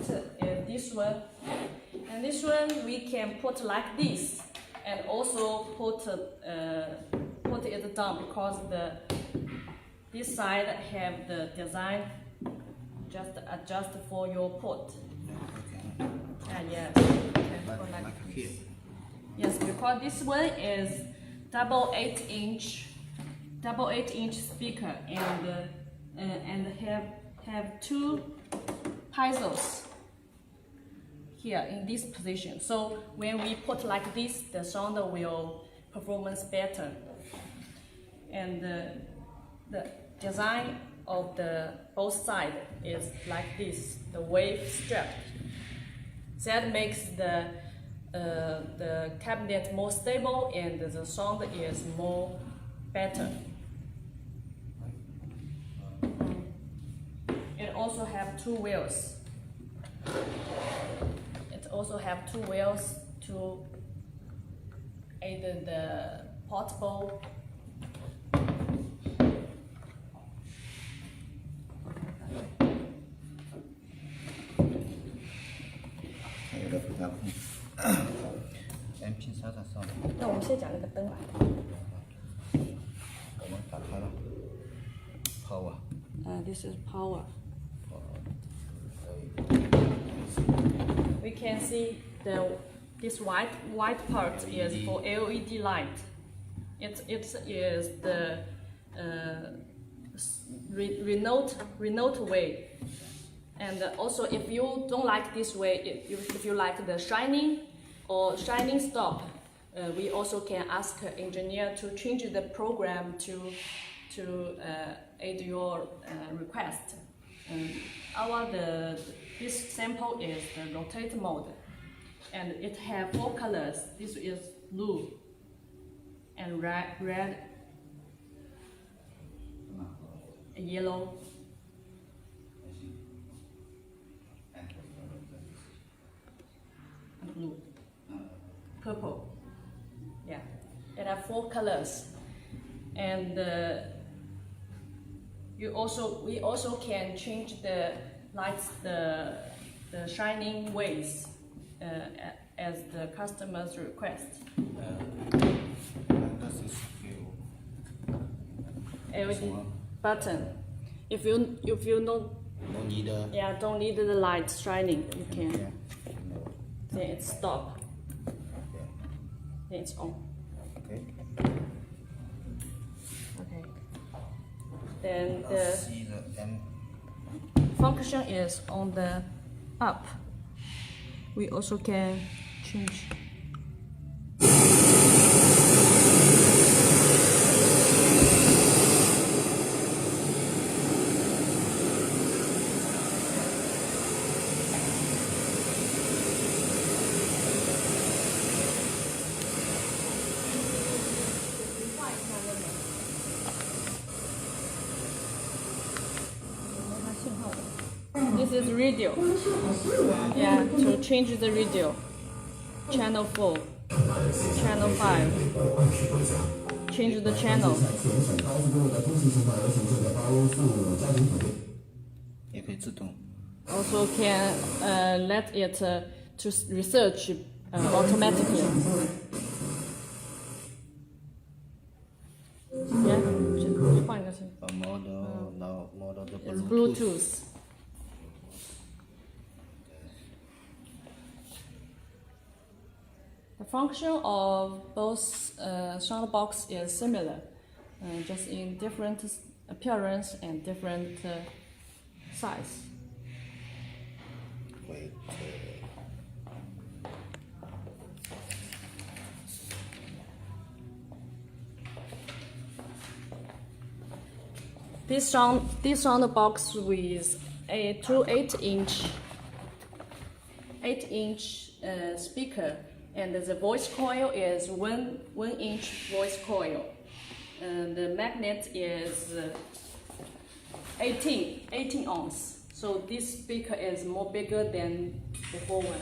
is this one, and this one we can put like this, and also put it down because this side have the design just adjust for your port. Yes, like this. Yes, because this one is double 8-inch speaker and have two piezo's here in this position. So when we put like this, the sound will performance better. And the design of the both sides is like this, the wave strap. That makes the cabinet more stable and the sound is more better. It also have two wheels. It also have two wheels to aid the portable. MP3的上面。那我们先讲那个灯吧。我们打开了。Power。This is power. We can see this white part is for LED light. It is the remote way. And also, if you don't like this way, if you like the shining or shining stop, we also can ask engineer to change the program to aid your request. This sample is the rotate mode, and it have 4 colors. This is blue and red, yellow, and blue, purple. Yeah, it have 4 colors, and we also can change the lights, the shining ways as the customer's request. LED button. If you don't need the light shining, you can. Then it's stop. Then it's on. Okay. Okay. Then See the M. function is on the up. We also can change. This is radio. Yeah, to change the radio. Channel 4, channel 5. Change the channel. 也可以自动。 Also can let it to research automatically. Yeah, 换一个是 model 的 It's Bluetooth. The function of both sound box is similar, just in different appearance and different size. Wait. This sound box with a 8-inch speaker, and the voice coil is 1-inch voice coil. And the magnet is 18 ohms. So this speaker is more bigger than before one.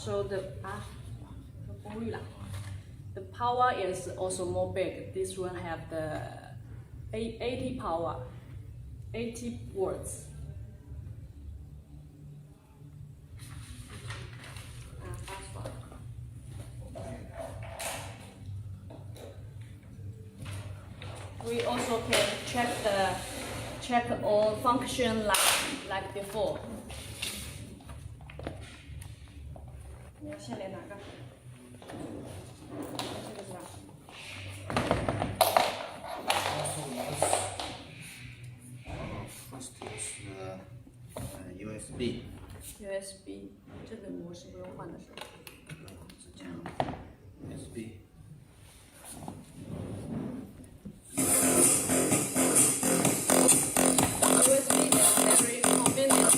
So the power is also more big. This one have the 80 power, 80 watts. We also can check all function like before. 你要先连哪个？这个是吧？ First is USB. USB 这个模式不用换的是吧？是这样 USB. USB is very convenient.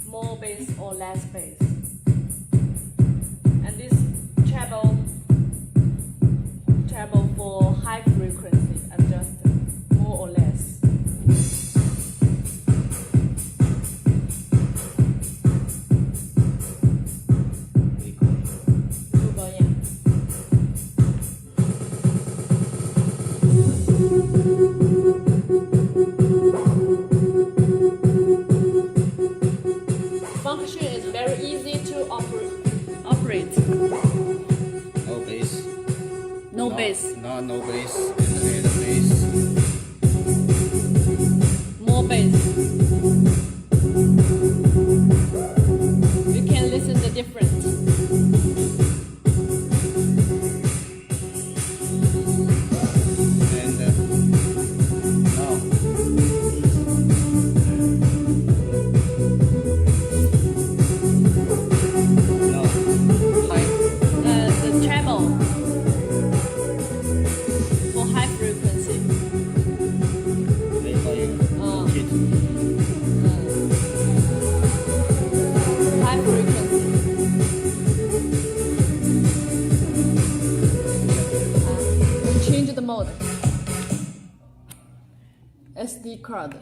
More bass or less bass, and this treble for high frequency adjust more or less. Function is very easy to operate. No bass. No bass. No bass. And bass. More bass. You can listen the difference. And now. The treble for high frequency. High frequency. We change the mode. SD card.